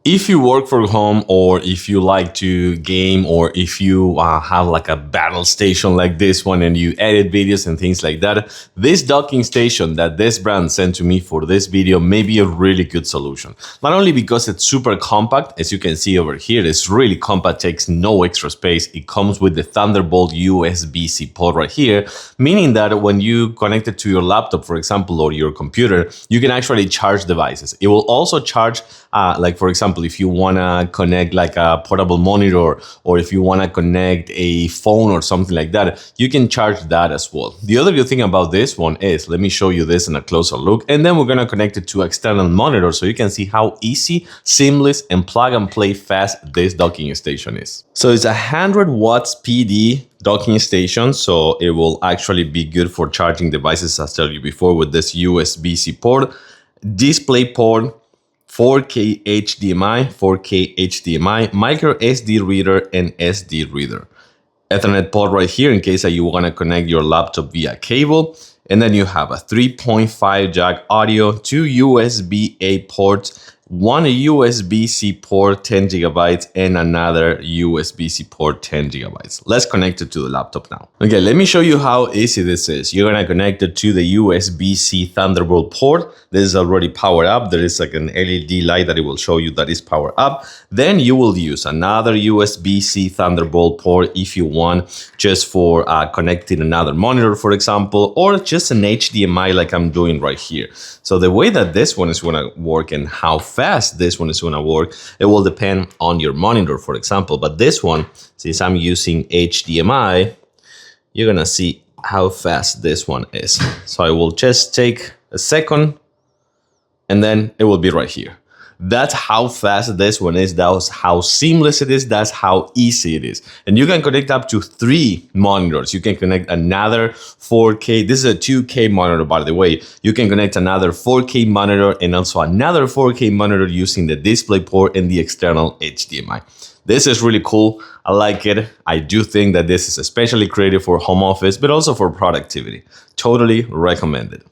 If you work from home, or if you like to game, or if you have like a battle station like this one and you edit videos and things like that, this docking station that this brand sent to me for this video may be a really good solution. Not only because it's super compact, as you can see over here, it's really compact, takes no extra space. It comes with the Thunderbolt USB-C port right here, meaning that when you connect it to your laptop, for example, or your computer, you can actually charge devices. It will also charge, like for example, if you want to connect like a portable monitor, or if you want to connect a phone or something like that, you can charge that as well. The other good thing about this one is, let me show you this in a closer look, and then we're going to connect it to external monitor so you can see how easy, seamless, and plug and play fast this docking station is. So it's a 100 watts PD docking station, so it will actually be good for charging devices, as I told you before, with this USB-C port, DisplayPort, 4K HDMI, micro SD reader, and SD reader. Ethernet port right here in case that you want to connect your laptop via cable. And then you have a 3.5 jack audio, 2 USB-A ports, one USB-C port 10 gigabytes, and another USB-C port 10 gigabytes. Let's connect it to the laptop now. Okay, let me show you how easy this is. You're gonna connect it to the USB-C Thunderbolt port. This is already powered up. There is like an LED light that it will show you that is powered up. Then you will use another USB-C Thunderbolt port if you want, just for connecting another monitor, for example, or just an HDMI like I'm doing right here. So the way that this one is gonna work and how fast this one is gonna work, it will depend on your monitor, for example. But this one, since I'm using HDMI, you're gonna see how fast this one is. So I will just take a second, and then it will be right here. That's how fast this one is. That's how seamless it is. That's how easy it is. And you can connect up to 3 monitors. You can connect another 4K. This is a 2K monitor, by the way. You can connect another 4K monitor and also another 4K monitor using the DisplayPort and the external HDMI. This is really cool. I like it. I do think that this is especially creative for home office, but also for productivity. Totally recommended.